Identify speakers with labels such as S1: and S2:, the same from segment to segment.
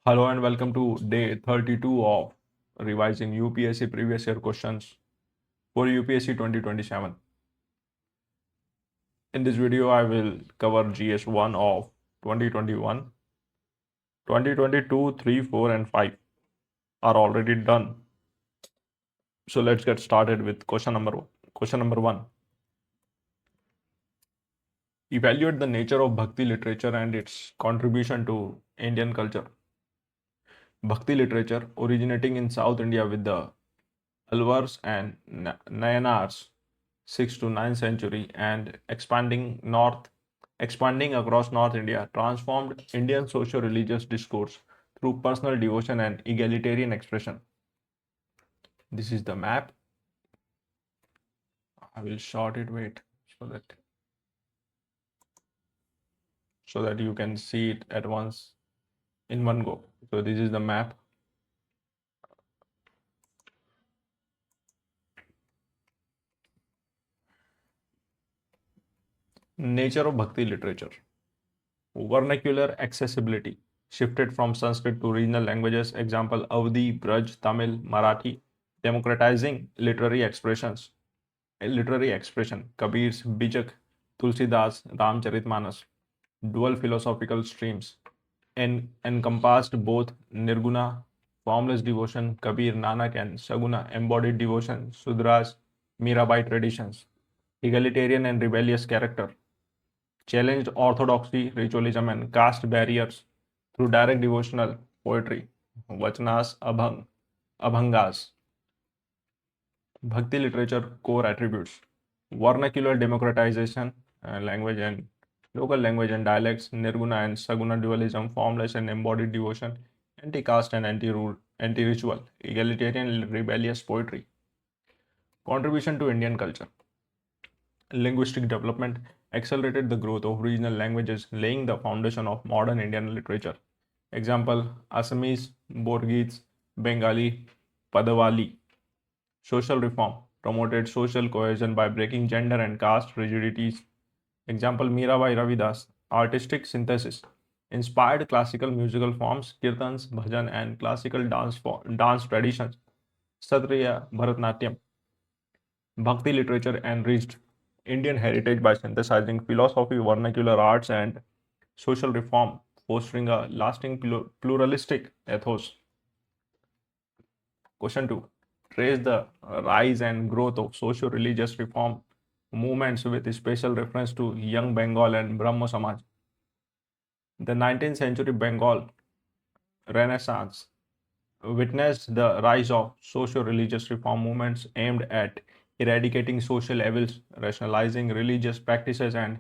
S1: Hello and welcome to day 32 of revising UPSC previous year questions for UPSC 2027. In this video, I will cover GS1 of 2021, 2022, 3, 4, and 5 are already done. So let's get started with question number 1. Question number 1. Evaluate the nature of Bhakti literature and its contribution to Indian culture. Bhakti literature originating in South India with the Alvars and Nayanars 6th to 9th century and expanding across North India, transformed Indian socio-religious discourse through personal devotion and egalitarian expression. This is the map. I will short it, wait, so that you can see it at once in one go. So this is the map. Nature of Bhakti literature. Vernacular accessibility shifted from Sanskrit to regional languages. Example: Avdi, Braj, Tamil, Marathi. Democratizing literary expressions. Literary expression: Kabir's Bijak, Tulsidas, Ramcharitmanas. Dual philosophical streams encompassed both Nirguna, formless devotion, Kabir, Nanak, and Saguna, embodied devotion, Sudras, Mirabai traditions. Egalitarian and rebellious character challenged orthodoxy, ritualism, and caste barriers through direct devotional poetry, Vachanas, Abhangas. Bhakti literature core attributes: vernacular democratization, local language and dialects, Nirguna and Saguna dualism, formless and embodied devotion, anti-caste and anti-ritual, egalitarian rebellious poetry. Contribution to Indian culture. Linguistic development accelerated the growth of regional languages, laying the foundation of modern Indian literature. Example: Assamese, Borgese, Bengali, Padawali. Social reform promoted social cohesion by breaking gender and caste rigidities. Example: Mirabai Ravidas. Artistic synthesis inspired classical musical forms, kirtans, bhajan, and classical dance traditions. Satriya Bharatnatyam. Bhakti literature enriched Indian heritage by synthesizing philosophy, vernacular arts, and social reform, fostering a lasting pluralistic ethos. Question 2. Trace the rise and growth of socio-religious reform movements with special reference to Young Bengal and Brahmo Samaj. The 19th century Bengal Renaissance witnessed the rise of socio-religious reform movements aimed at eradicating social evils, rationalizing religious practices, and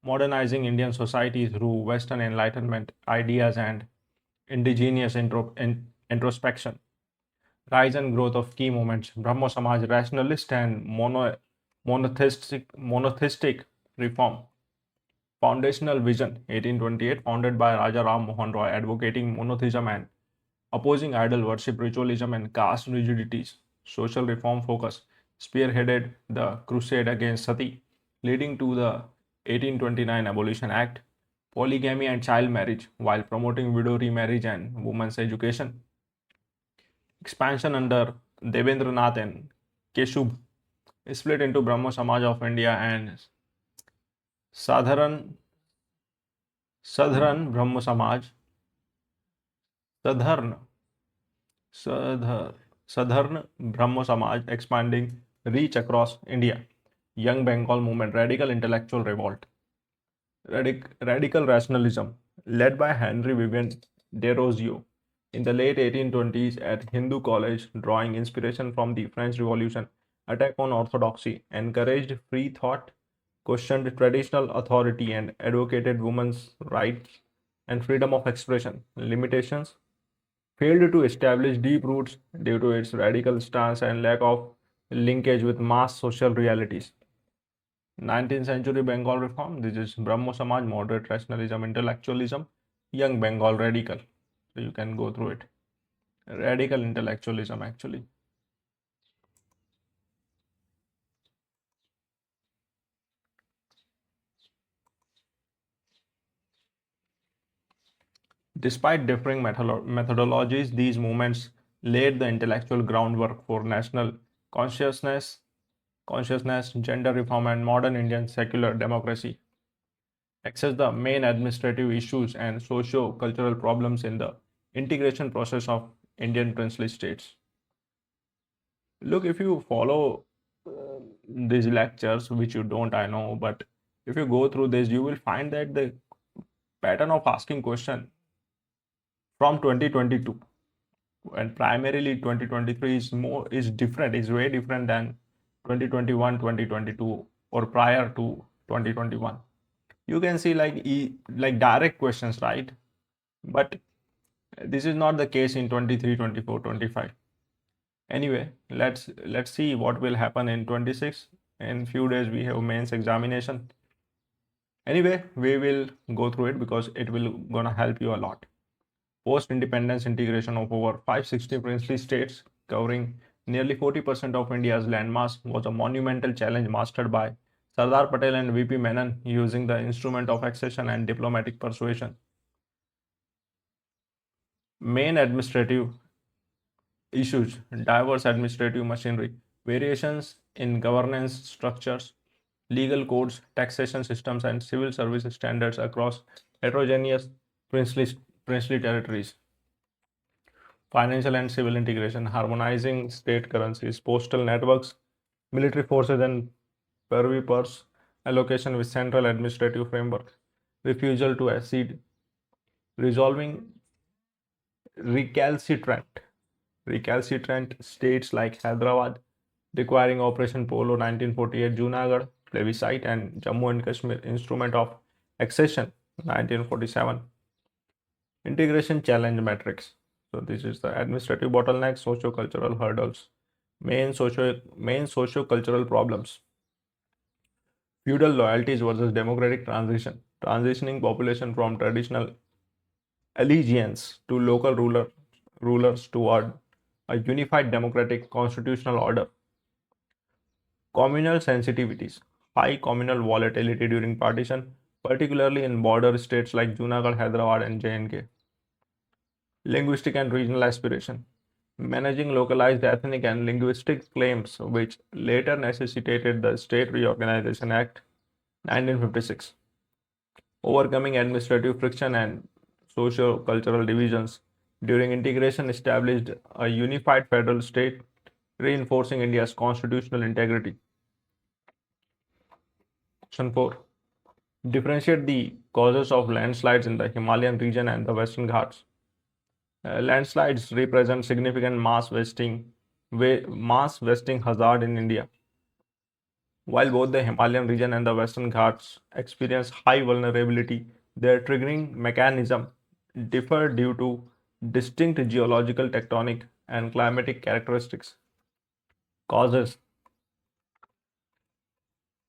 S1: modernizing Indian society through Western Enlightenment ideas and indigenous introspection. Rise and growth of key movements: Brahmo Samaj, rationalist and monotheistic reform. Foundational vision, 1828, founded by Raja Ram Mohan Roy, advocating monotheism and opposing idol worship, ritualism, and caste rigidities. Social reform focus spearheaded the crusade against sati, leading to the 1829 Abolition Act. Polygamy and child marriage, while promoting widow remarriage and women's education. Expansion under Devendranath and Keshub, split into Brahmo Samaj of India and Sadharan Brahmo Samaj, Sadharn Sadharn Brahmo Samaj, expanding reach across India. Young Bengal movement, radical intellectual revolt. Radical rationalism, led by Henry Vivian Desrosiers in the late 1820s at Hindu College, drawing inspiration from the French Revolution, attack on orthodoxy, encouraged free thought, questioned traditional authority, and advocated women's rights and freedom of expression. Limitations: failed to establish deep roots due to its radical stance and lack of linkage with mass social realities. 19th century Bengal reform. This is Brahmo Samaj, moderate rationalism, intellectualism, Young Bengal radical. So you can go through it. Radical intellectualism, actually. Despite differing methodologies, these movements laid the intellectual groundwork for national consciousness, gender reform, and modern Indian secular democracy. Access the main administrative issues and socio-cultural problems in the integration process of Indian princely states. Look, if you follow these lectures, which you don't, I know, but if you go through this, you will find that the pattern of asking question from 2022 and primarily 2023 is different, is way different than 2021, 2022, or prior to 2021. You can see like direct questions, right? But this is not the case in 23, 24, 25. Anyway, let's see what will happen in 26. In few days we have mains examination. Anyway, we will go through it because it will gonna help you a lot. Post-independence integration of over 560 princely states covering nearly 40% of India's landmass was a monumental challenge mastered by Sardar Patel and VP Menon using the instrument of accession and diplomatic persuasion. Main administrative issues: diverse administrative machinery, variations in governance structures, legal codes, taxation systems, and civil service standards across heterogeneous princely, princely territories. Financial and civil integration, harmonizing state currencies, postal networks, military forces, and privy purse allocation with central administrative framework, refusal to accede, resolving recalcitrant recalcitrant states like Hyderabad, requiring Operation Polo 1948 Junagadh plebiscite and Jammu and Kashmir instrument of accession 1947. Integration challenge matrix. So this is the administrative bottleneck, socio-cultural hurdles, main socio-cultural problems. Feudal loyalties versus democratic transition, transitioning population from traditional allegiance to local rulers toward a unified democratic constitutional order. Communal sensitivities, high communal volatility during partition, particularly in border states like Junagadh, Hyderabad, and J&K. Linguistic and regional aspiration, managing localized ethnic and linguistic claims, which later necessitated the State Reorganization Act 1956. Overcoming administrative friction and socio-cultural divisions during integration established a unified federal state, reinforcing India's constitutional integrity. Question 4. Differentiate the causes of landslides in the Himalayan region and the Western Ghats. Landslides represent significant mass wasting hazard in India. While both the Himalayan region and the Western Ghats experience high vulnerability, their triggering mechanism differ due to distinct geological, tectonic, and climatic characteristics. Causes: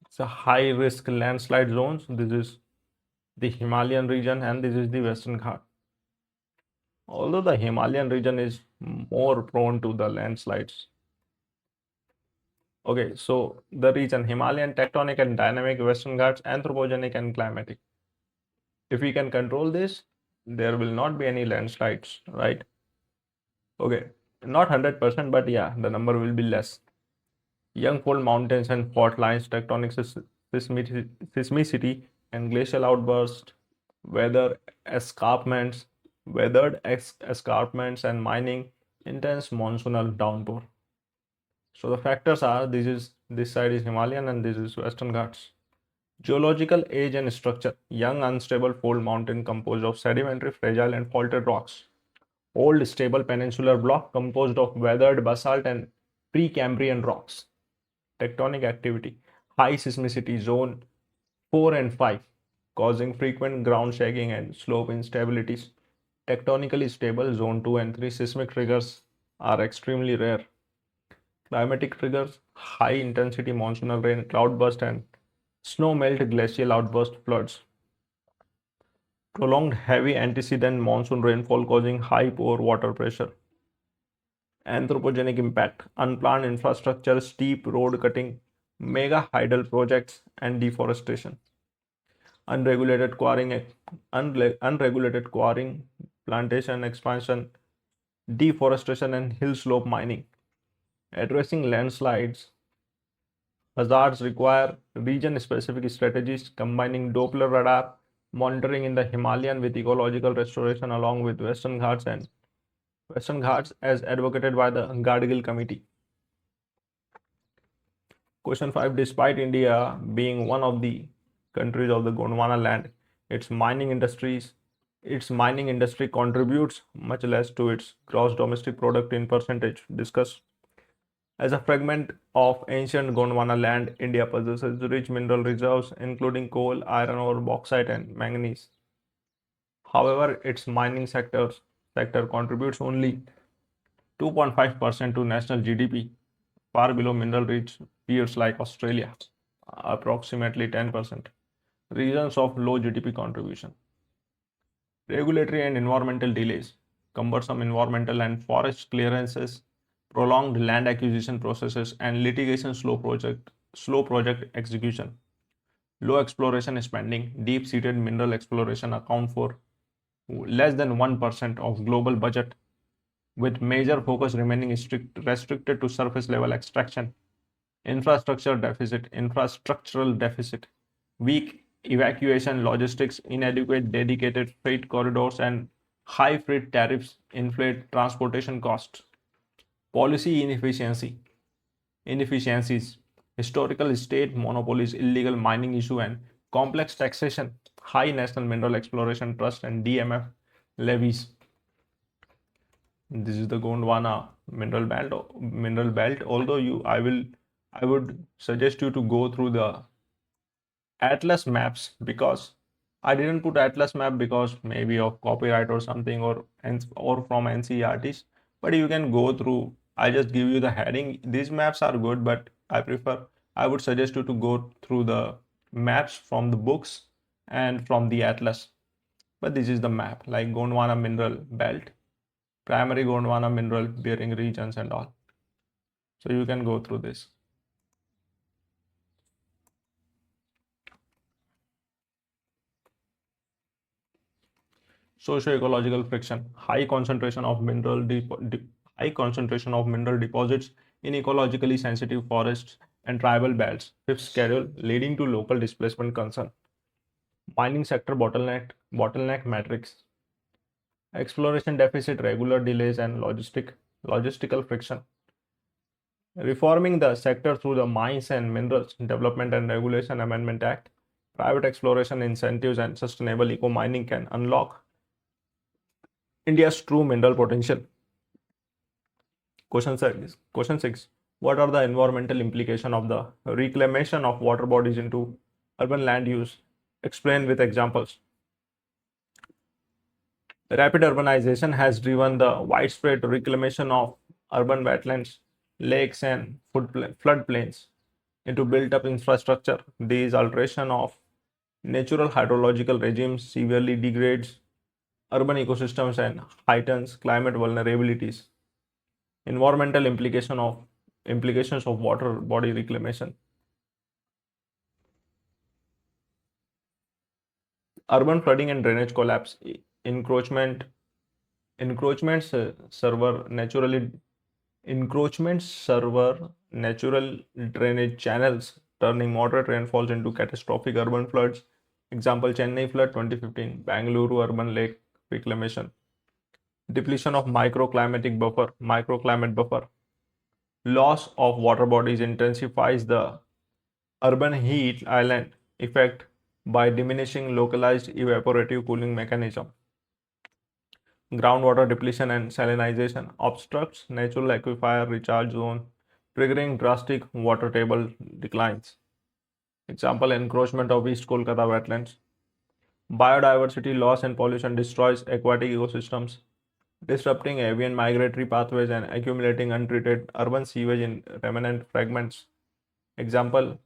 S1: it's a high risk landslide zones. This is the Himalayan region and this is the Western Ghat. Although the Himalayan region is more prone to the landslides. Okay, so the region: Himalayan, tectonic and dynamic, Western Ghats, anthropogenic and climatic. If we can control this, there will not be any landslides, right? Okay, not 100%, but yeah, the number will be less. Young fold mountains and fault lines, tectonic seismicity and glacial outburst, weather escarpments, escarpments and mining, intense monsoonal downpour. So the factors are: this side is Himalayan and this is Western Ghats. Geological age and structure: young unstable fold mountain composed of sedimentary, fragile and faulted rocks. Old stable peninsular block composed of weathered basalt and Precambrian rocks. Tectonic activity: high seismicity zone 4 and 5, causing frequent ground shaking and slope instabilities. Tectonically stable zone 2 and 3 seismic triggers are extremely rare. Climatic triggers: high intensity monsoonal rain, cloudburst and snow melt, glacial outburst, floods. Prolonged heavy antecedent monsoon rainfall causing high pore water pressure. Anthropogenic impact: unplanned infrastructure, steep road cutting, mega hydel projects, and deforestation. Unregulated quarrying, plantation expansion, deforestation, and hill slope mining. Addressing landslides hazards require region-specific strategies combining Doppler radar monitoring in the Himalayan with ecological restoration along with Western Ghats as advocated by the Gardasil Committee. Question 5. Despite India being one of the countries of the Gondwana land, its mining industry contributes much less to its gross domestic product in percentage. Discuss. As a fragment of ancient Gondwana land, India possesses rich mineral reserves including coal, iron ore, bauxite, and manganese. However, its mining sector contributes only 2.5% to national GDP, far below mineral-rich peers like Australia, approximately 10%. Reasons of low GDP contribution: regulatory and environmental delays, cumbersome environmental and forest clearances, prolonged land acquisition processes, and litigation slow project execution. Low exploration spending, deep-seated mineral exploration account for less than 1% of global budget, with major focus remaining restricted to surface level extraction. Infrastructural deficit, weak evacuation logistics, inadequate dedicated freight corridors, and high freight tariffs inflate transportation costs. Policy inefficiencies, historical state monopolies, illegal mining issue, and complex taxation, high National Mineral Exploration Trust and DMF levies. This is the Gondwana mineral belt. Although I would suggest you to go through the atlas maps, because I didn't put atlas map because maybe of copyright or something, or from NCERTs, but you can go through. I just give you the heading. These maps are good, but I would suggest you to go through the maps from the books and from the atlas. But this is the map, like Gondwana mineral belt, primary Gondwana mineral bearing regions and all. So you can go through this. Socio-ecological friction, high concentration of mineral deposits in ecologically sensitive forests and tribal belts. Fifth schedule, leading to local displacement concern. Mining sector bottleneck matrix. Exploration deficit, regular delays, and logistical friction. Reforming the sector through the Mines and Minerals Development and Regulation Amendment Act, private exploration incentives, and sustainable eco-mining can unlock India's true mineral potential. Question 6. What are the environmental implications of the reclamation of water bodies into urban land use? Explain with examples. Rapid urbanization has driven the widespread reclamation of urban wetlands, lakes, and floodplains into built-up infrastructure. These alteration of natural hydrological regimes severely degrades urban ecosystems and heightens climate vulnerabilities. Environmental implications of water body reclamation. Urban flooding and drainage collapse. Encroachments serve natural drainage channels, turning moderate rainfalls into catastrophic urban floods. Example: Chennai flood 2015, Bangalore urban lake reclamation. Depletion of microclimate buffer. Loss of water bodies intensifies the urban heat island effect by diminishing localized evaporative cooling mechanism. Groundwater depletion and salinization obstructs natural aquifer recharge zone, triggering drastic water table declines. Example: encroachment of East Kolkata wetlands. Biodiversity loss and pollution destroys aquatic ecosystems, disrupting avian migratory pathways and accumulating untreated urban sewage in remnant fragments. Example: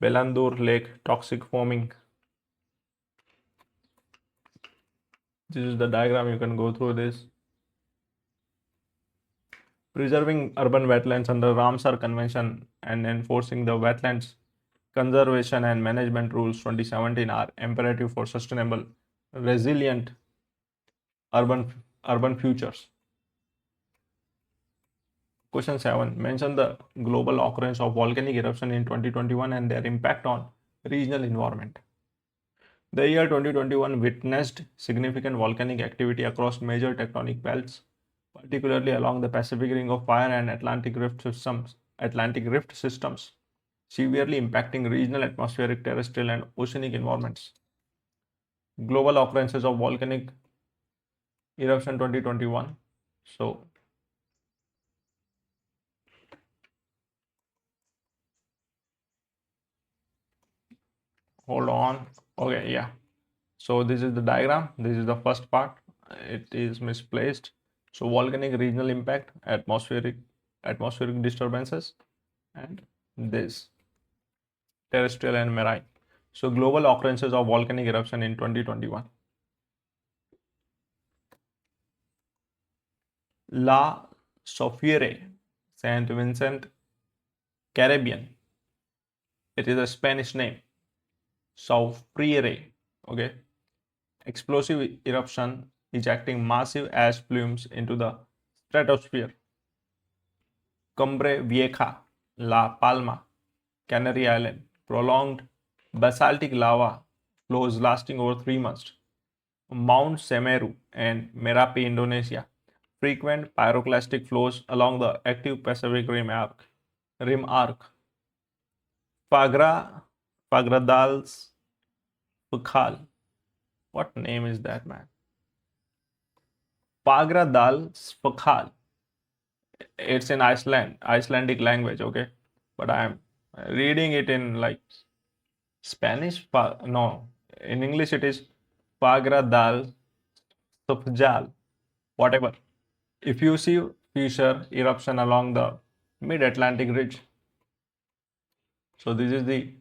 S1: Belandur Lake toxic foaming. This is the diagram, you can go through this. Preserving urban wetlands under Ramsar Convention and enforcing the Wetlands Conservation and Management Rules 2017 are imperative for sustainable, resilient urban futures. Question 7. Mention the global occurrence of volcanic eruption in 2021 and their impact on regional environment. The year 2021 witnessed significant volcanic activity across major tectonic belts, particularly along the Pacific Ring of Fire and Atlantic rift systems, severely impacting regional atmospheric, terrestrial, and oceanic environments. Global occurrences of volcanic eruption 2021. So, hold on. Okay, yeah. So this is the diagram. This is the first part. It is misplaced. So volcanic regional impact, atmospheric disturbances, and this terrestrial and marine. So global occurrences of volcanic eruption in 2021. La Sofiere, Saint Vincent, Caribbean. It is a Spanish name. Soufriere. Okay. Explosive eruption ejecting massive ash plumes into the stratosphere. Cumbre Vieja, La Palma, Canary Island. Prolonged basaltic lava flows lasting over 3 months. Mount Semeru and Merapi, Indonesia. Frequent pyroclastic flows along the active Pacific rim arc. Fagradals Fukhal. What name is that, man? Fagradals Fukhal. It's in Icelandic language, okay? But I'm reading it in like Spanish. No, in English it is Fagradal Sufjal, whatever. If you see fissure eruption along the mid-Atlantic ridge. So this is the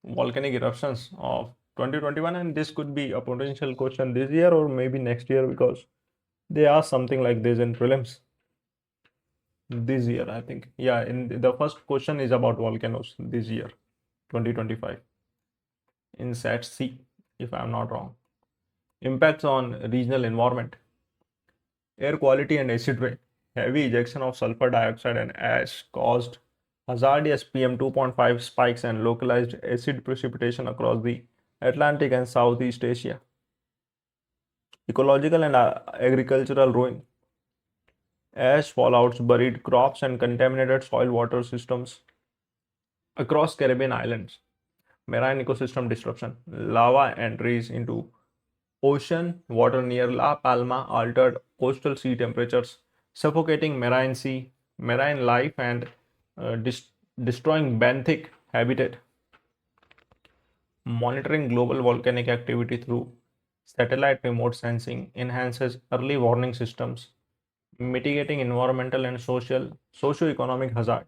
S1: volcanic eruptions of 2021, and this could be a potential question this year or maybe next year, because they ask something like this in prelims this year, I think. Yeah, in the first question is about volcanoes this year, 2025, in Sat C, if I'm not wrong. Impacts on regional environment. Air quality and acid rain. Heavy ejection of sulfur dioxide and ash caused hazardous PM 2.5 spikes and localized acid precipitation across the Atlantic and Southeast Asia. Ecological and agricultural ruin. Ash fallouts buried crops and contaminated soil water systems across Caribbean islands. Marine ecosystem disruption. Lava entries into ocean water near La Palma altered coastal sea temperatures, suffocating marine life, and destroying benthic habitat. Monitoring global volcanic activity through satellite remote sensing enhances early warning systems, mitigating environmental and socio-economic hazard.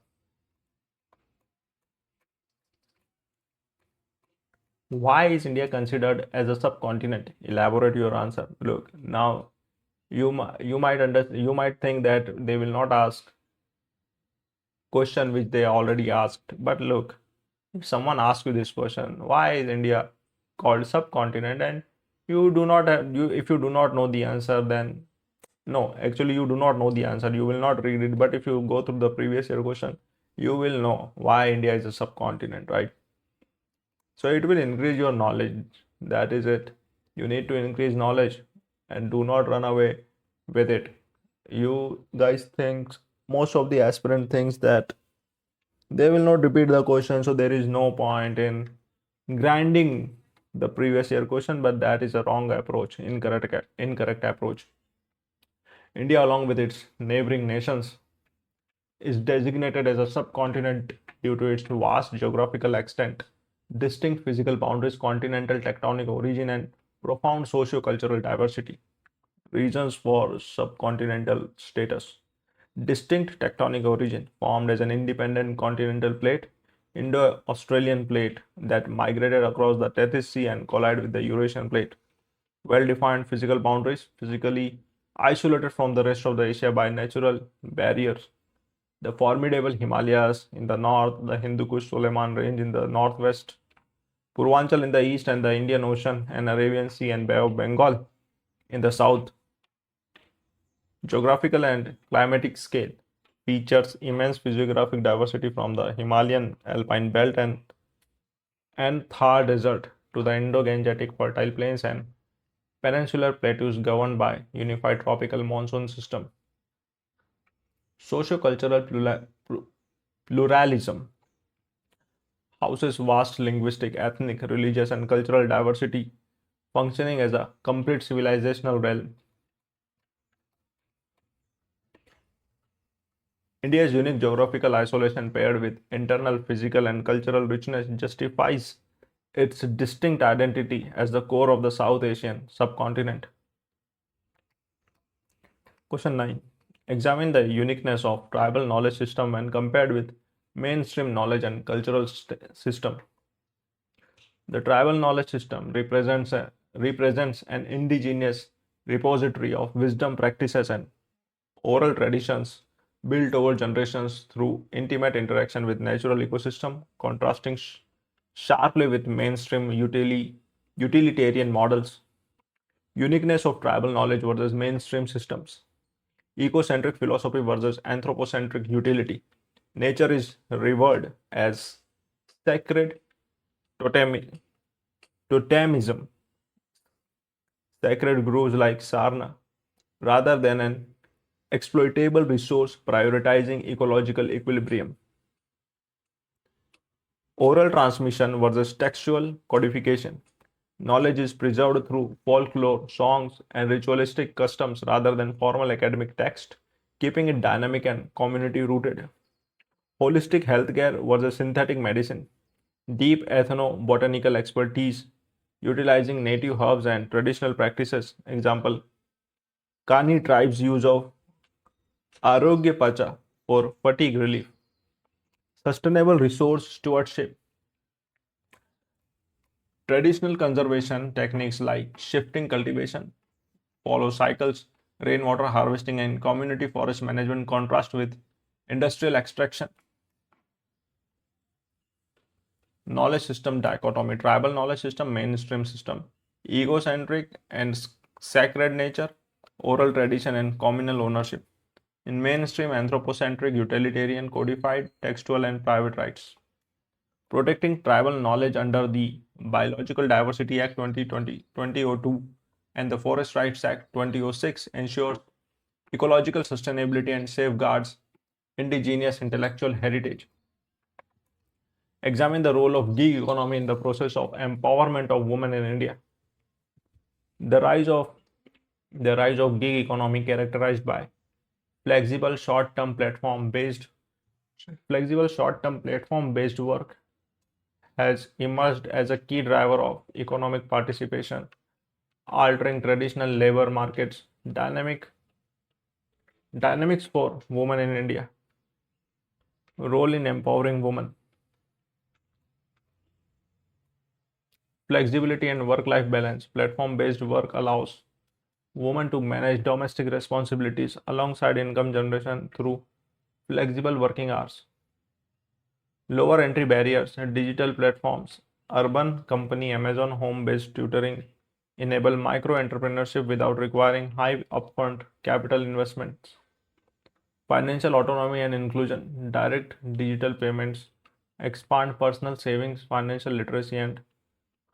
S1: Why is India considered as a subcontinent? Elaborate your answer. Look, now you might think that they will not ask question which they already asked. But look, if someone asks you this question, why is India called subcontinent, and if you do not know the answer, then no, actually you do not know the answer. You will not read it. But if you go through the previous year question, you will know why India is a subcontinent, right? So it will increase your knowledge. That is it. You need to increase knowledge and do not run away with it. You guys think, most of the aspirant thinks that they will not repeat the question, so there is no point in grinding the previous year question, but that is a wrong approach, incorrect approach. India, along with its neighboring nations, is designated as a subcontinent due to its vast geographical extent, distinct physical boundaries, continental tectonic origin, and profound socio-cultural diversity. Reasons for subcontinental status. Distinct tectonic origin, formed as an independent continental plate, Indo-Australian plate that migrated across the Tethys Sea and collided with the Eurasian plate. Well-defined physical boundaries, physically isolated from the rest of the Asia by natural barriers. The formidable Himalayas in the north, the Hindu Kush Suleiman range in the northwest, Purvanchal in the east, and the Indian Ocean and Arabian Sea and Bay of Bengal In the south, geographical and climatic scale features immense physiographic diversity from the Himalayan alpine belt and Thar desert to the Indo-Gangetic fertile plains and peninsular plateaus governed by unified tropical monsoon system. Socio-cultural pluralism houses vast linguistic, ethnic, religious, and cultural diversity, functioning as a complete civilizational realm. India's unique geographical isolation paired with internal physical and cultural richness justifies its distinct identity as the core of the South Asian subcontinent. Question 9. Examine the uniqueness of tribal knowledge system when compared with mainstream knowledge and cultural system. The tribal knowledge system represents an indigenous repository of wisdom practices and oral traditions built over generations through intimate interaction with natural ecosystem, contrasting sharply with mainstream utilitarian models. Uniqueness of tribal knowledge versus mainstream systems. Ecocentric philosophy versus anthropocentric utility. Nature is revered as sacred totemism, sacred groves like sarna, rather than an exploitable resource prioritizing ecological equilibrium. Oral transmission versus textual codification. Knowledge is preserved through folklore, songs, and ritualistic customs rather than formal academic text, keeping it dynamic and community rooted. Holistic healthcare versus synthetic medicine. Deep ethnobotanical expertise utilizing native herbs and traditional practices. Example, Kani tribes' use of Arogya Pacha for fatigue relief. Sustainable resource stewardship. Traditional conservation techniques like shifting cultivation, follow cycles, rainwater harvesting, and community forest management contrast with industrial extraction. Knowledge system dichotomy, tribal knowledge system, mainstream system, egocentric and sacred nature, oral tradition, and communal ownership. In mainstream, anthropocentric, utilitarian, codified, textual, and private rights. Protecting tribal knowledge under the Biological Diversity Act 2002 and the Forest Rights Act 2006 ensures ecological sustainability and safeguards indigenous intellectual heritage. Examine the role of gig economy in the process of empowerment of women in India. The rise of gig economy characterized by flexible short-term platform-based work has emerged as a key driver of economic participation, altering traditional labor markets dynamics for women in India. Role in empowering women. Flexibility and work-life balance. Platform-based work allows women to manage domestic responsibilities alongside income generation through flexible working hours. Lower entry barriers and digital platforms. Urban company Amazon home-based tutoring enable micro entrepreneurship without requiring high upfront capital investments. Financial autonomy and inclusion. Direct digital payments expand personal savings, financial literacy, and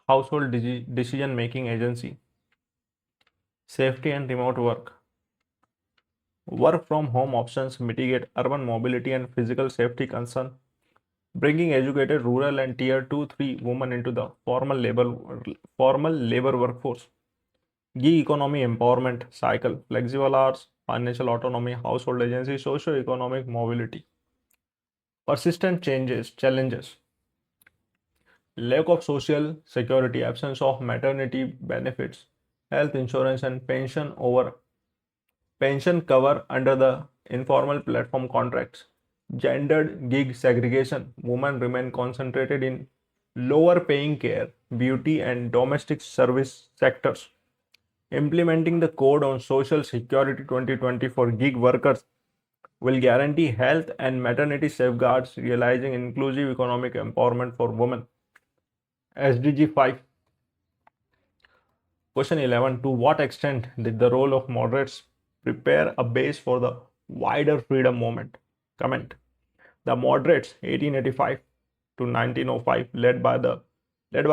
S1: household decision making agency. Safety and remote work. Work from home options mitigate urban mobility and physical safety concern, bringing educated rural and tier 2-3 women into the formal labor workforce. Gig economy empowerment cycle, flexible hours, financial autonomy, household agency, socio-economic mobility. Persistent challenges. Lack of social security, absence of maternity benefits, health insurance, and pension cover under the informal platform contracts. Gendered gig segregation. Women remain concentrated in lower paying care, beauty, and domestic service sectors. Implementing the Code on Social Security 2020 for gig workers will guarantee health and maternity safeguards, realizing inclusive economic empowerment for women. SDG 5. Question 11. To what extent did the role of moderates prepare a base for the wider freedom movement? Comment. The moderates 1885 to 1905 led by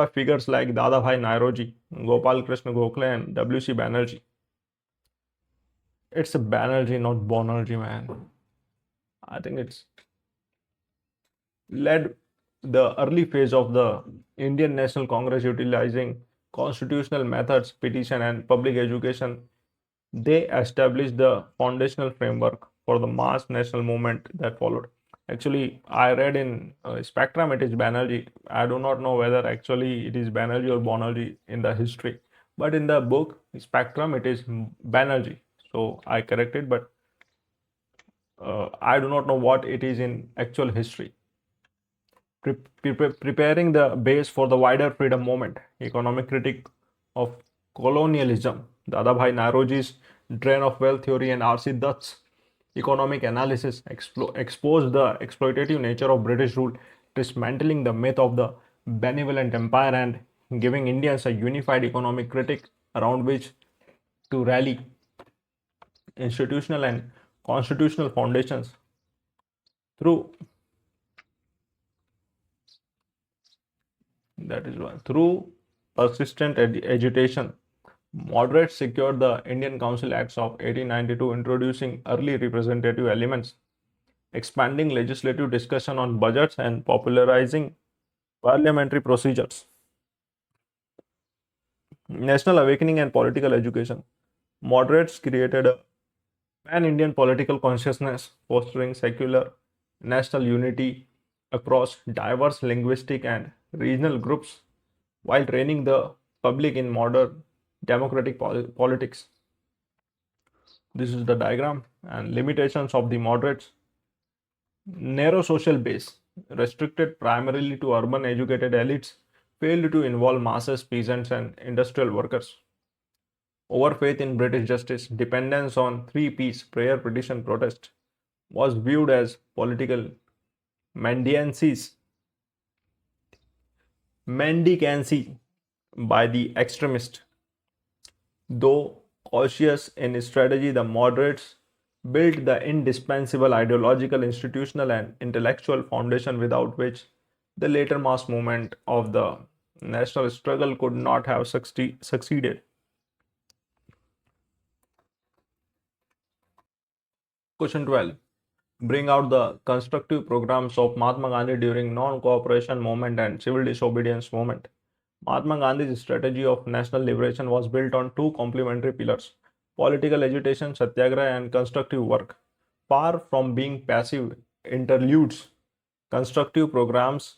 S1: figures like Dadabhai Nairoji, Gopal Krishna Gokhale and W.C. Banerjee. It's a Banerjee, not Bonerjee, man. I think it's led the early phase of the Indian National Congress utilizing constitutional methods, petition, and public education. They established the foundational framework for the mass national movement that followed. Actually, I read in Spectrum it is Banerjee. I do not know whether actually it is Banerjee or Bonerjee in the history, but in the book Spectrum it is Banerjee. So I corrected, but I do not know what it is in actual history. Preparing the base for the wider freedom movement, economic critique of colonialism, Dadabhai Naoroji's drain of wealth theory and R.C. Dutt's economic analysis exposed the exploitative nature of British rule, dismantling the myth of the benevolent empire and giving Indians a unified economic critique around which to rally. Institutional and constitutional foundations through through persistent agitation, moderates secured the Indian Council Acts of 1892, introducing early representative elements, expanding legislative discussion on budgets, and popularizing parliamentary procedures. National awakening and political education. Moderates created a pan Indian political consciousness, fostering secular national unity across diverse linguistic and regional groups while training the public in modern democratic politics. This is the diagram and limitations of the moderates. Narrow social base, restricted primarily to urban educated elites, failed to involve masses, peasants, and industrial workers. Overfaith in British justice, dependence on three P's prayer, petition, protest was viewed as political mendicancy by the extremist. Though cautious in strategy, the moderates built the indispensable ideological, institutional, and intellectual foundation without which the later mass movement of the national struggle could not have succeeded. Question 12. Bring out the constructive programs of Mahatma Gandhi during non-cooperation movement and civil disobedience movement. Mahatma Gandhi's strategy of national liberation was built on two complementary pillars: political agitation, satyagraha, and constructive work. Far from being passive interludes, constructive programs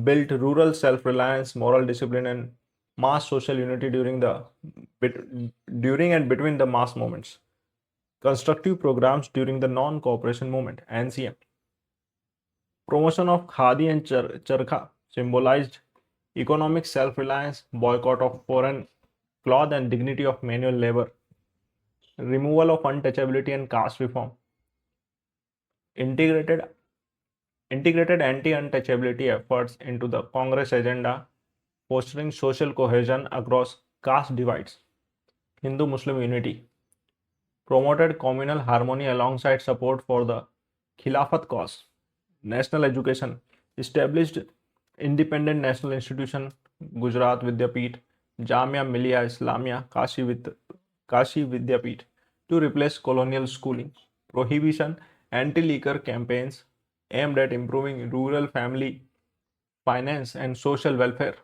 S1: built rural self-reliance, moral discipline, and mass social unity during and between the mass movements. Constructive programs during the non-cooperation movement (NCM). Promotion of Khadi and Charkha symbolized economic self-reliance, boycott of foreign cloth and dignity of manual labor, removal of untouchability and caste reform, integrated anti-untouchability efforts into the Congress agenda, fostering social cohesion across caste divides, Hindu-Muslim unity, promoted communal harmony alongside support for the Khilafat cause, national education, established independent national institution, Gujarat Vidyapeeth, Jamia Millia Islamia, Kashi Vidyapeeth, to replace colonial schooling, prohibition, anti-liquor campaigns aimed at improving rural family finance and social welfare.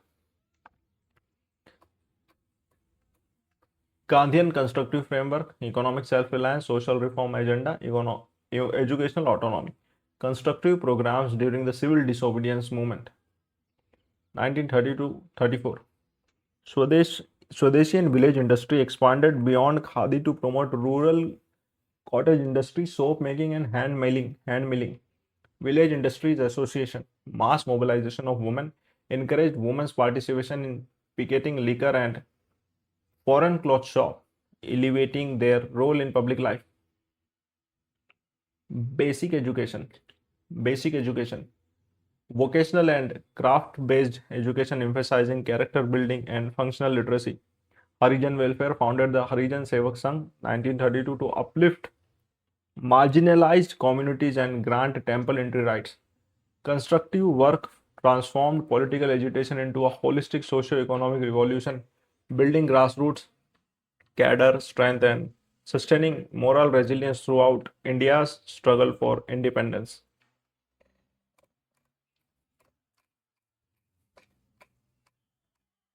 S1: Gandhian constructive framework, economic self-reliance, social reform agenda, educational autonomy, constructive programs during the civil disobedience movement, 1930 to 34. Swadeshi and village industry expanded beyond khadi to promote rural cottage industry, soap making, and hand milling. Village Industries Association, mass mobilization of women, encouraged women's participation in picketing liquor and foreign cloth shop, elevating their role in public life. Basic education. Basic education. Vocational and craft based education emphasizing character building and functional literacy. Harijan Welfare founded the Harijan Sevak Sangh 1932 to uplift marginalized communities and grant temple entry rights. Constructive work transformed political agitation into a holistic socio-economic revolution, building grassroots cadre strength and sustaining moral resilience throughout India's struggle for independence.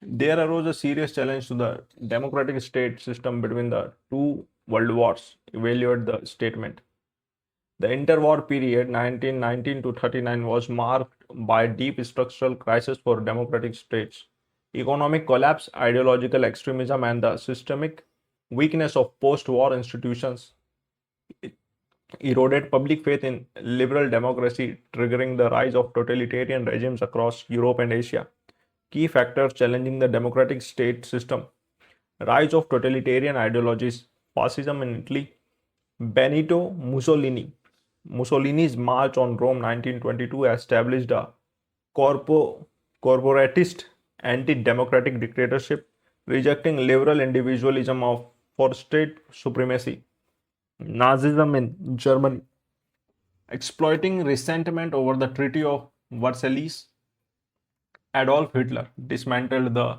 S1: There arose a serious challenge to the democratic state system between the two world wars. Evaluate the statement. The interwar period 1919 to 39 was marked by deep structural crisis for democratic states, economic collapse, ideological extremism, and the systemic weakness of post-war institutions eroded public faith in liberal democracy, triggering the rise of totalitarian regimes across Europe and Asia. Key factors challenging the democratic state system: rise of totalitarian ideologies, fascism in Italy, Benito Mussolini's March on Rome 1922 established a corporatist anti-democratic dictatorship, rejecting liberal individualism for state supremacy. Nazism in Germany, exploiting resentment over the Treaty of Versailles, Adolf Hitler dismantled the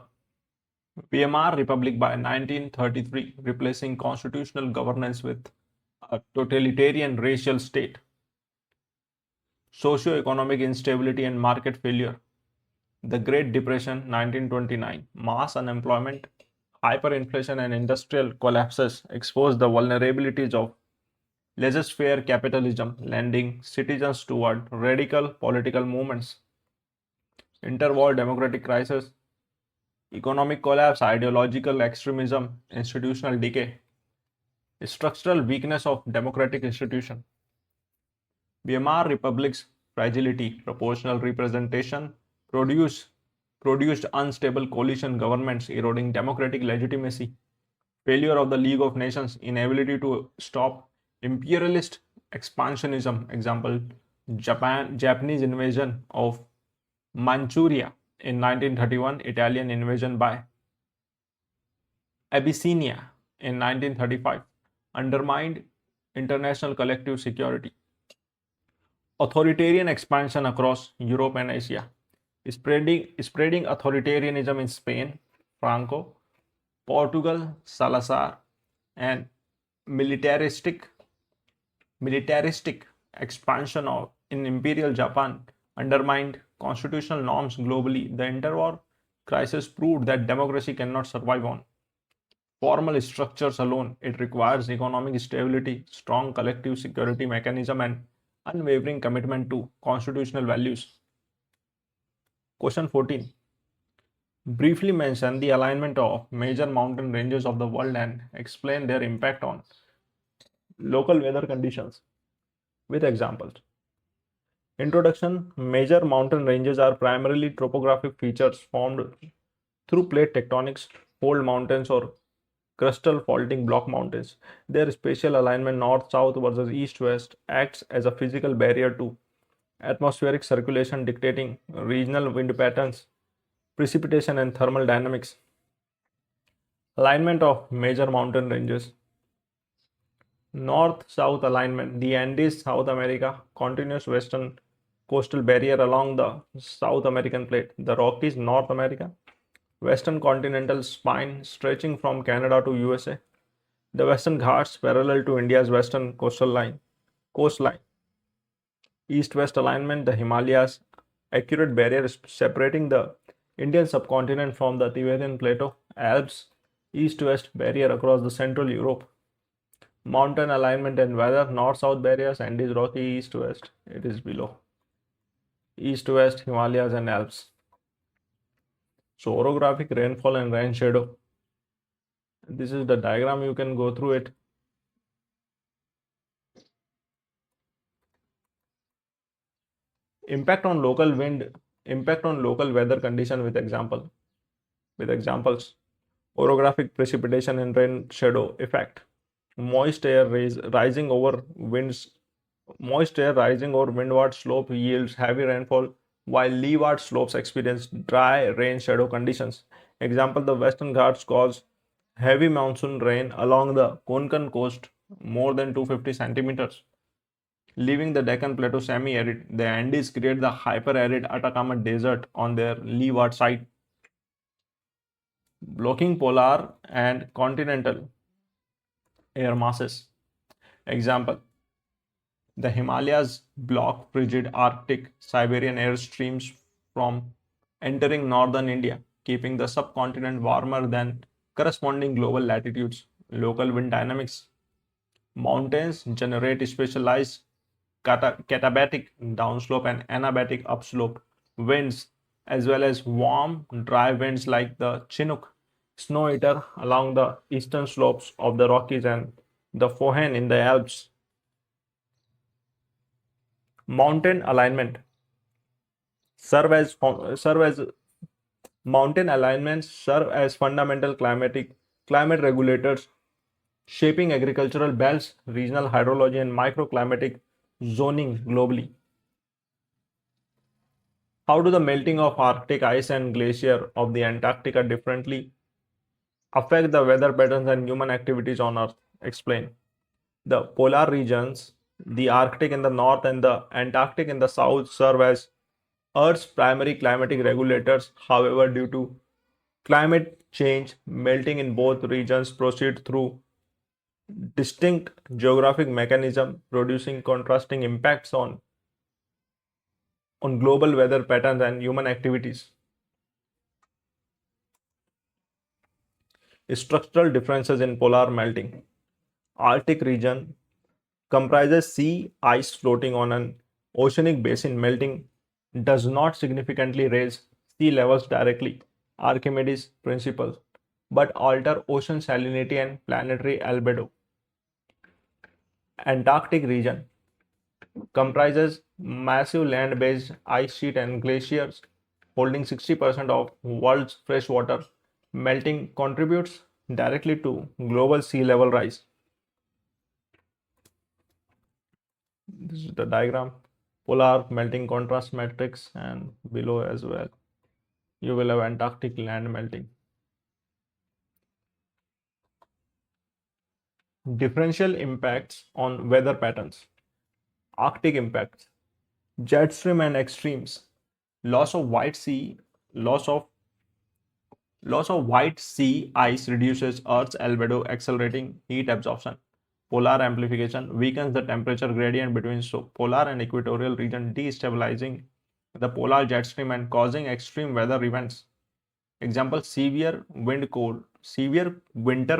S1: Weimar Republic by 1933, replacing constitutional governance with a totalitarian racial state. Socio-economic instability and market failure. The Great Depression 1929, mass unemployment, hyperinflation and industrial collapses exposed the vulnerabilities of laissez-faire capitalism, lending citizens toward radical political movements. Interwar democratic crisis, economic collapse, ideological extremism, institutional decay, structural weakness of democratic institutions. Weimar Republic's fragility, proportional representation produced, produced unstable coalition governments eroding democratic legitimacy. Failure of the League of Nations, inability to stop imperialist expansionism. Example, Japanese invasion of Manchuria in 1931, Italian invasion by Abyssinia in 1935 undermined international collective security. Authoritarian expansion across Europe and Asia, spreading authoritarianism in Spain, Franco, Portugal, Salazar, and militaristic expansion in imperial Japan undermined constitutional norms globally. The interwar crisis proved that democracy cannot survive on formal structures alone. It requires economic stability, strong collective security mechanism, and unwavering commitment to constitutional values. Question 14. Briefly mention the alignment of major mountain ranges of the world and explain their impact on local weather conditions with examples. Introduction. Major mountain ranges are primarily topographic features formed through plate tectonics, fold mountains, or crustal faulting block mountains. Their spatial alignment north-south versus east-west acts as a physical barrier to atmospheric circulation, dictating regional wind patterns, precipitation, and thermal dynamics. Alignment of major mountain ranges. North-south alignment. The Andes, South America, continuous western coastal barrier along the South American plate. The Rockies, North America, western continental spine stretching from Canada to USA. The Western Ghats parallel to India's western coastline. East-west alignment, the Himalayas, accurate barrier separating the Indian subcontinent from the Tibetan Plateau. Alps, east-west barrier across the Central Europe. Mountain alignment and weather, north-south barriers, Andes, Rocky, east-west. It is below. East-west, Himalayas and Alps. So orographic rainfall and rain shadow. This is the diagram, you can go through it. Impact on local wind, impact on local weather condition with examples. Orographic precipitation and rain shadow effect. Moist air rising over windward slope yields heavy rainfall, while leeward slopes experience dry rain shadow conditions. Example, the Western Ghats cause Heavy monsoon rain along the Konkan coast more than 250 centimeters, leaving the Deccan Plateau semi-arid. The Andes create the hyper-arid Atacama Desert on their leeward side, blocking polar and continental air masses. Example, the Himalayas block frigid Arctic Siberian air streams from entering northern India, keeping the subcontinent warmer than corresponding global latitudes. Local wind dynamics. Mountains generate specialized katabatic downslope and anabatic upslope winds, as well as warm, dry winds like the Chinook snow eater along the eastern slopes of the Rockies and the Fohn in the Alps. Mountain alignment serve as mountain alignments serve as fundamental climate regulators, shaping agricultural belts, regional hydrology, and microclimatic zoning globally. How do the melting of Arctic ice and glacier of the Antarctica differently affect the weather patterns and human activities on Earth? Explain. The polar regions, the Arctic in the north and the Antarctic in the south, serve as Earth's primary climatic regulators. However, due to climate change, melting in both regions proceed through distinct geographic mechanisms, producing contrasting impacts on global weather patterns and human activities. Structural differences in polar melting. Arctic region comprises sea ice floating on an oceanic basin. Melting does not significantly raise sea levels directly, Archimedes' principle, but alter ocean salinity and planetary albedo. Antarctic region comprises massive land-based ice sheet and glaciers holding 60% of world's fresh water. Melting contributes directly to global sea level rise. This is the diagram, polar melting contrast matrix, and below as well you will have Antarctic land melting. Differential impacts on weather patterns. Arctic impacts, jet stream and extremes, loss of white sea, loss of white sea ice reduces Earth's albedo, accelerating heat absorption. Polar amplification weakens the temperature gradient between polar and equatorial region, destabilizing the polar jet stream and causing extreme weather events. Example, severe winter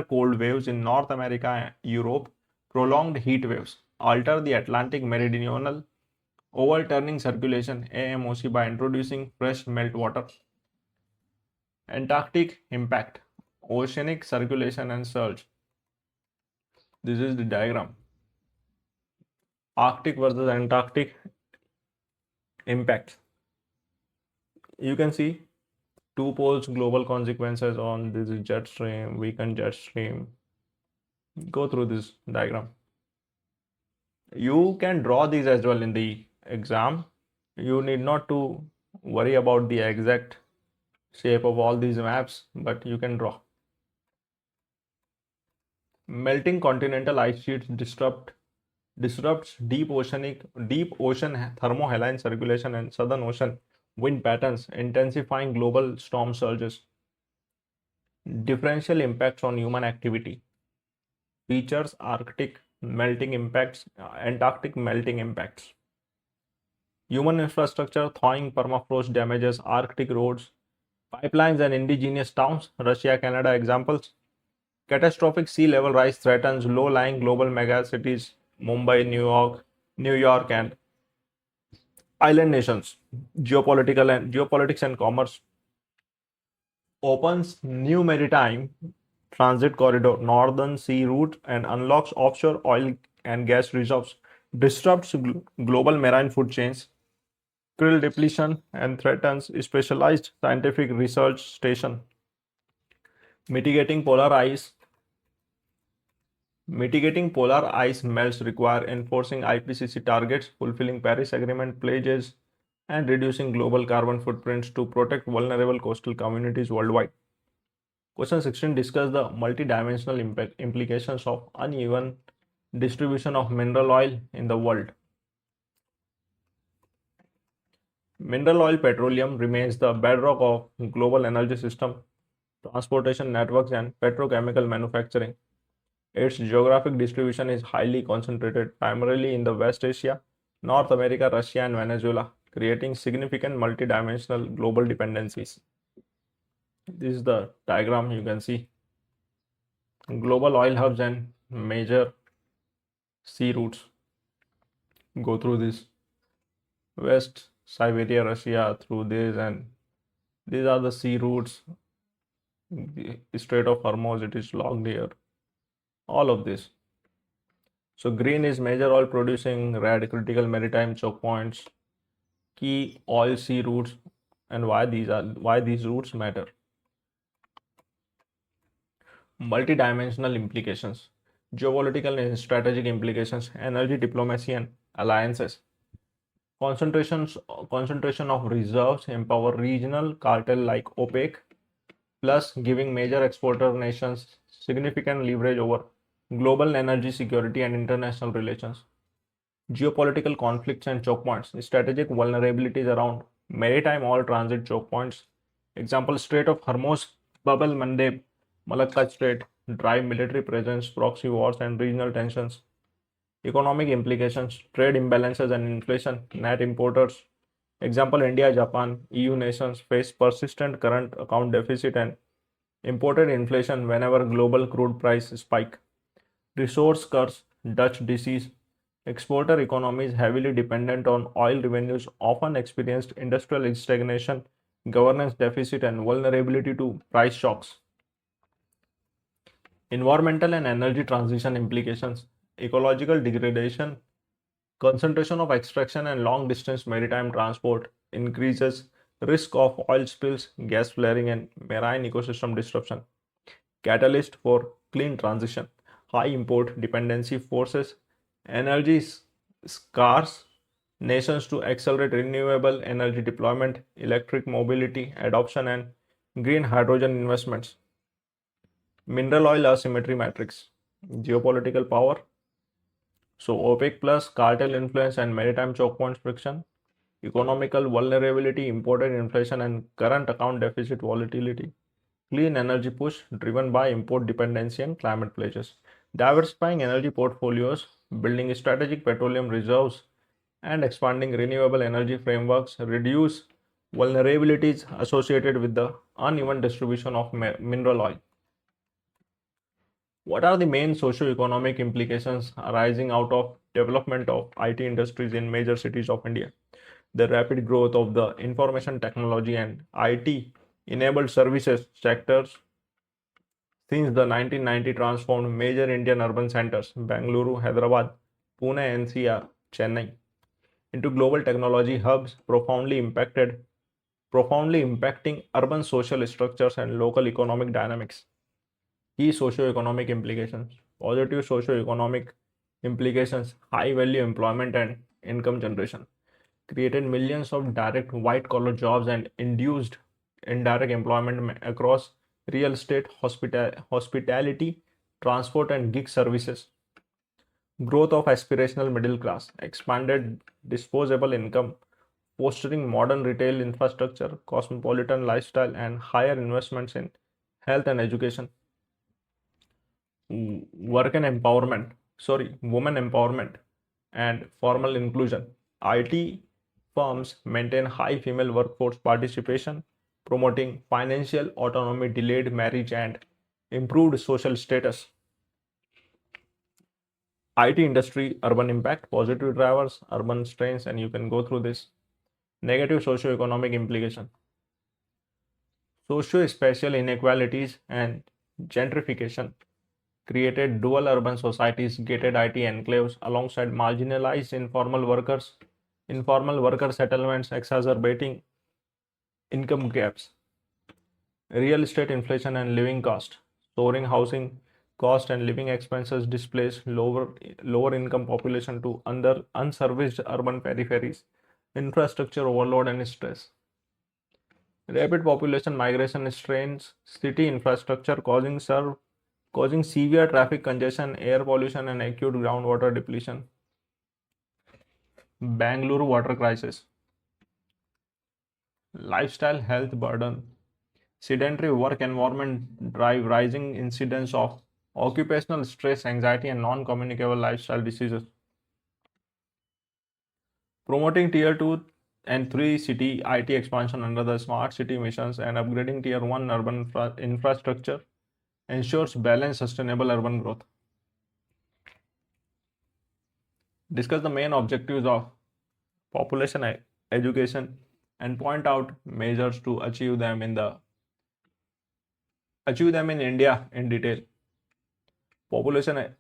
S1: cold waves in North America and Europe, prolonged heat waves, alter the Atlantic meridional overturning circulation AMOC by introducing fresh meltwater. Antarctic impact, oceanic circulation and surge. This is the diagram. Arctic versus Antarctic impact. You can see two poles global consequences on this jet stream, weakened jet stream. Go through this diagram. You can draw these as well in the exam. You need not to worry about the exact shape of all these maps, but you can draw. Melting continental ice sheets disrupts deep ocean thermohaline circulation and southern ocean wind patterns, intensifying global storm surges. Differential impacts on human activity. Features Arctic melting impacts, Antarctic melting impacts. Human infrastructure, thawing permafrost damages Arctic roads, pipelines and indigenous towns, Russia, Canada examples. Catastrophic sea level rise threatens low-lying global megacities, Mumbai, New York, and island nations. Geopolitics and commerce. Opens new maritime transit corridor, northern sea route, and unlocks offshore oil and gas reserves. Disrupts global marine food chains, krill depletion, and threatens specialized scientific research station. Mitigating polar ice melts require enforcing IPCC targets, fulfilling Paris Agreement pledges, and reducing global carbon footprints to protect vulnerable coastal communities worldwide. Question 16 discuss the multidimensional implications of uneven distribution of mineral oil in the world. Mineral oil petroleum remains the bedrock of global energy system, transportation networks and petrochemical manufacturing. Its geographic distribution is highly concentrated primarily in the West Asia, North America, Russia and Venezuela, creating significant multidimensional global dependencies. This is the diagram you can see. Global oil hubs and major sea routes go through this. West Siberia, Russia through this, and these are the sea routes. The Strait of Hormuz, it is logged here. All of this. So green is major oil producing, red critical maritime choke points, key oil sea routes, and why these routes matter. Multidimensional implications, geopolitical and strategic implications, energy diplomacy and alliances. Concentration of reserves empower regional cartel like OPEC, plus giving major exporter nations significant leverage over global energy security and international relations. Geopolitical conflicts and choke points, strategic vulnerabilities around maritime oil transit choke points. Example, Strait of Hormuz, Bab el Mandeb, Malacca Strait, drive military presence, proxy wars, and regional tensions. Economic implications, trade imbalances and inflation, net importers. Example, India, Japan, EU nations face persistent current account deficit and imported inflation whenever global crude price spike. Resource curse, Dutch disease. Exporter economies heavily dependent on oil revenues often experienced industrial stagnation, governance deficit, and vulnerability to price shocks. Environmental and energy transition implications, ecological degradation, concentration of extraction and long distance maritime transport increases risk of oil spills, gas flaring, and marine ecosystem disruption. Catalyst for clean transition, high import dependency forces energy scarce nations to accelerate renewable energy deployment, electric mobility adoption, and green hydrogen investments. Mineral oil asymmetry matrix, geopolitical power. So OPEC plus cartel influence and maritime choke points friction, economical vulnerability, imported inflation, and current account deficit volatility. Clean energy push driven by import dependency and climate pledges. Diversifying energy portfolios, building strategic petroleum reserves, and expanding renewable energy frameworks reduce vulnerabilities associated with the uneven distribution of mineral oil. What are the main socio-economic implications arising out of development of IT industries in major cities of India? The rapid growth of the information technology and IT enabled services sectors since the 1990 transformed major Indian urban centers, Bengaluru, Hyderabad, Pune, NCR, Chennai, into global technology hubs, profoundly impacting urban social structures and local economic dynamics. Key socio-economic implications, positive socio-economic implications, high value employment and income generation, created millions of direct white collar jobs and induced indirect employment across real estate, hospitality, transport, and gig services. Growth of aspirational middle class, expanded disposable income, fostering modern retail infrastructure, cosmopolitan lifestyle, and higher investments in health and education. Work and empowerment, women empowerment and formal inclusion. IT firms maintain high female workforce participation, promoting financial autonomy, delayed marriage, and improved social status. IT industry, urban impact, positive drivers, urban strains, and you can go through this. Negative socio-economic implication, socio-spatial inequalities and gentrification created dual urban societies, gated IT enclaves alongside marginalized informal worker settlements exacerbating income gaps. Real estate inflation and living cost, soaring housing cost and living expenses displace lower income population to unserviced urban peripheries, infrastructure overload and stress. Rapid population migration strains city infrastructure, causing severe traffic congestion, air pollution, and acute groundwater depletion. Bangalore water crisis, lifestyle health burden, sedentary work environment drive rising incidence of occupational stress, anxiety, and non-communicable lifestyle diseases. Promoting Tier 2 and 3 city IT expansion under the Smart City missions and upgrading Tier 1 urban infrastructure ensures balanced, sustainable urban growth. Discuss the main objectives of population education and point out measures to achieve them in India in detail. Population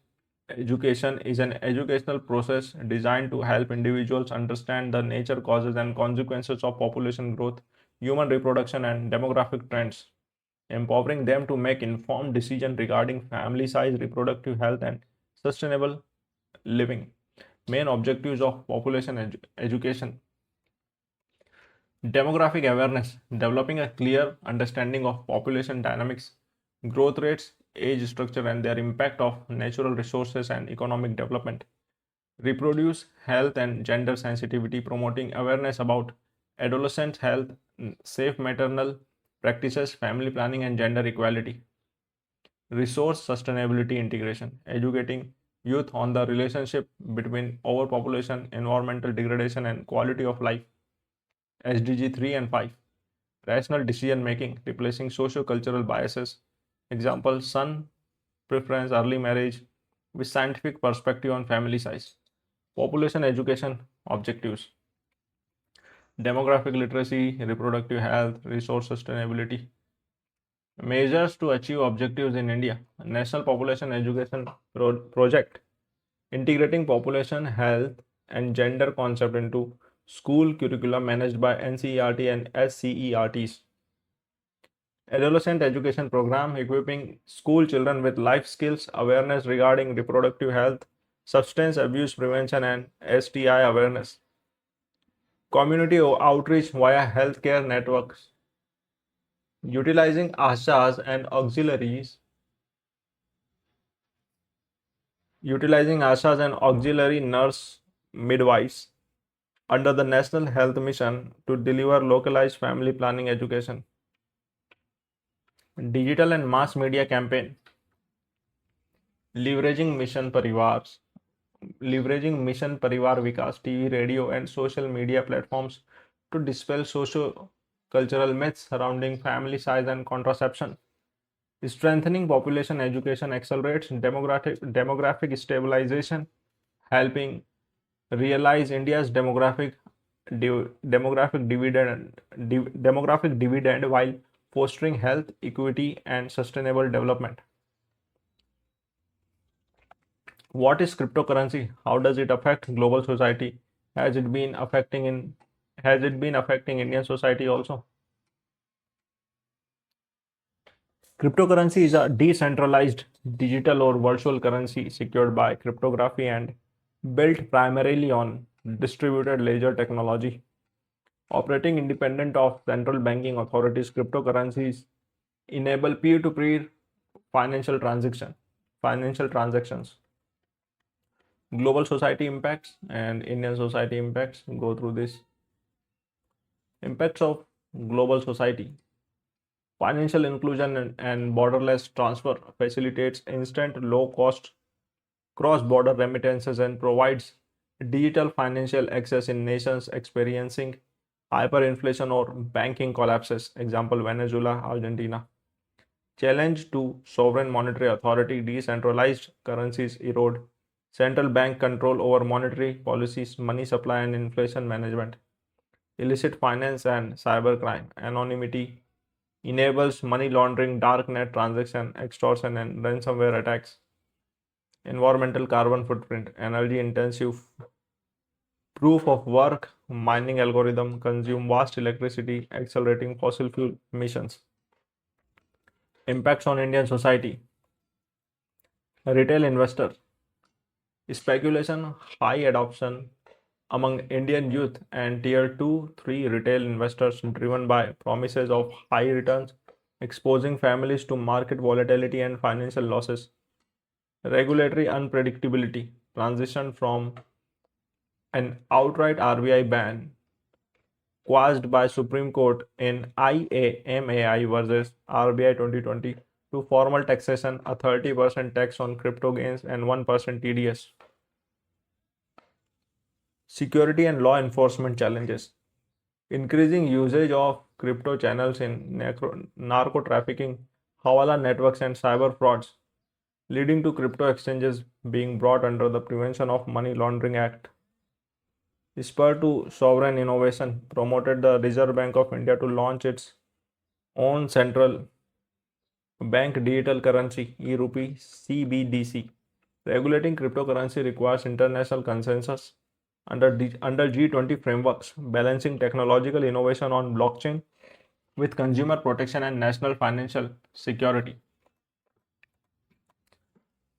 S1: education is an educational process designed to help individuals understand the nature, causes, and consequences of population growth, human reproduction, and demographic trends, empowering them to make informed decisions regarding family size, reproductive health, and sustainable living. Main objectives of population education: demographic awareness, developing a clear understanding of population dynamics, growth rates, age structure, and their impact of natural resources and economic development. Reproduce health and gender sensitivity, promoting awareness about adolescent health, safe maternal practices, family planning, and gender equality. Resource sustainability integration, educating youth on the relationship between overpopulation, environmental degradation, and quality of life. SDG 3 and 5. Rational decision making, replacing socio-cultural biases. Example, son preference, early marriage, with scientific perspective on family size. Population education objectives: demographic literacy, reproductive health, resource sustainability. Measures to achieve objectives in India. National Population Education Project, integrating population health and gender concept into school curricula managed by NCERT and SCERTs. Adolescent education program, equipping school children with life skills, awareness regarding reproductive health, substance abuse prevention, and STI awareness. Community outreach via healthcare networks, utilizing ASHAs and auxiliary nurse midwives under the National Health Mission to deliver localized family planning education. Digital and mass media campaign, leveraging Mission Parivar Vikas, TV, radio, and social media platforms to dispel socio-cultural myths surrounding family size and contraception. Strengthening population education accelerates demographic stabilization, helping realize India's demographic dividend while fostering health, equity, and sustainable development. What is cryptocurrency? How does it affect global society? Has it been affecting Indian society also? Cryptocurrency is a decentralized digital or virtual currency secured by cryptography and built primarily on distributed ledger technology. Operating independent of central banking authorities, cryptocurrencies enable peer-to-peer financial transactions. Global society impacts and Indian society impacts. Go through this. Impacts of global society. Financial inclusion and borderless transfer facilitates instant, low-cost cross-border remittances and provides digital financial access in nations experiencing hyperinflation or banking collapses. Example, Venezuela, Argentina. Challenge to sovereign monetary authority, decentralized currencies erode central bank control over monetary policies, money supply and inflation management. Illicit finance and cybercrime, anonymity enables money laundering, darknet transaction, extortion, and ransomware attacks. Environmental carbon footprint, energy intensive proof of work, mining algorithm consume vast electricity, accelerating fossil fuel emissions. Impacts on Indian society. Retail investor, speculation, high adoption among Indian youth and tier 2 3 retail investors driven by promises of high returns, exposing families to market volatility and financial losses. Regulatory unpredictability transition from an outright RBI ban quashed by Supreme Court in IAMAI versus RBI 2020 to formal taxation, a 30% tax on crypto gains and 1% TDS. Security and law enforcement challenges. Increasing usage of crypto channels in narco trafficking, hawala networks, and cyber frauds, leading to crypto exchanges being brought under the Prevention of Money Laundering Act. Spur to sovereign innovation promoted the Reserve Bank of India to launch its own central bank digital currency, e-rupee CBDC. Regulating cryptocurrency requires international consensus under G20 frameworks, balancing technological innovation on blockchain with consumer protection and national financial security.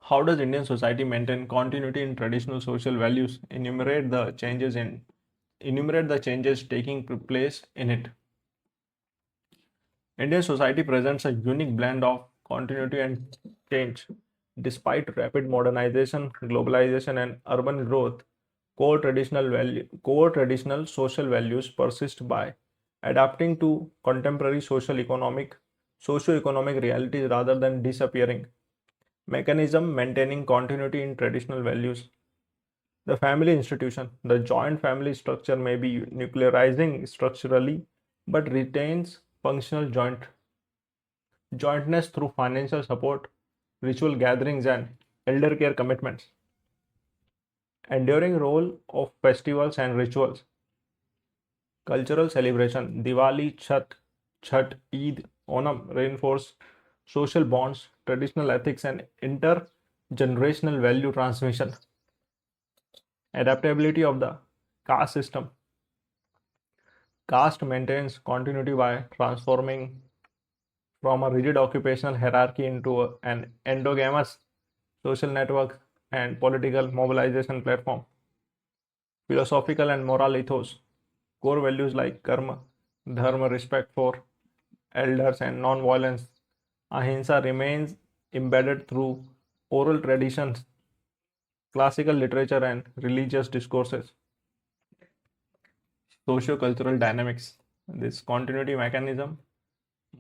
S1: How does Indian society maintain continuity in traditional social values? Enumerate the changes taking place in it. Indian society presents a unique blend of continuity and change. Despite rapid modernization, globalization, and urban growth, core traditional social values persist by adapting to contemporary socio-economic realities rather than disappearing. Mechanism maintaining continuity in traditional values. The family institution. The joint family structure may be nuclearizing structurally but retains functional jointness through financial support, ritual gatherings, and elder care commitments. Enduring role of festivals and rituals. Cultural celebration, Diwali, Chhat, Eid, Onam reinforce social bonds, traditional ethics, and intergenerational value transmission. Adaptability of the caste system. Caste maintains continuity by transforming from a rigid occupational hierarchy into an endogamous social network and political mobilization platform. Philosophical and moral ethos. Core values like karma, dharma, respect for elders, and non-violence. Ahimsa remains embedded through oral traditions, classical literature, and religious discourses. Socio-cultural dynamics. This continuity mechanism,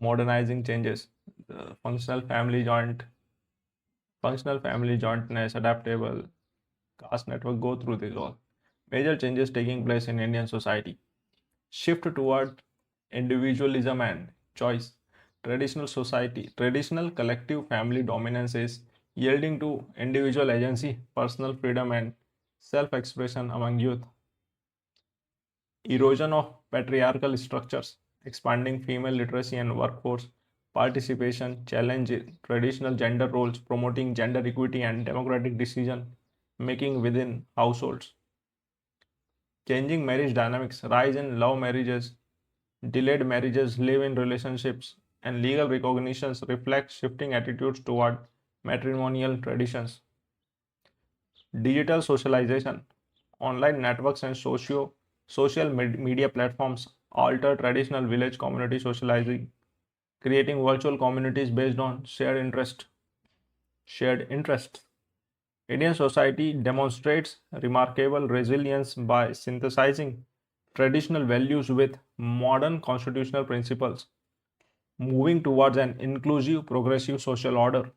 S1: modernizing changes. The functional family jointness, adaptable caste network go through this all. Major changes taking place in Indian society. Shift toward individualism and choice. Traditional collective family dominance is yielding to individual agency, personal freedom, and self expression among youth. Erosion of patriarchal structures, expanding female literacy and workforce participation, challenge traditional gender roles, promoting gender equity and democratic decision making within households. Changing marriage dynamics, rise in love marriages, delayed marriages, live in relationships, and legal recognitions reflect shifting attitudes toward matrimonial traditions. Digital socialization, online networks, and social media platforms alter traditional village community socializing, creating virtual communities based on shared interests. Indian society demonstrates remarkable resilience by synthesizing traditional values with modern constitutional principles, moving towards an inclusive, progressive social order.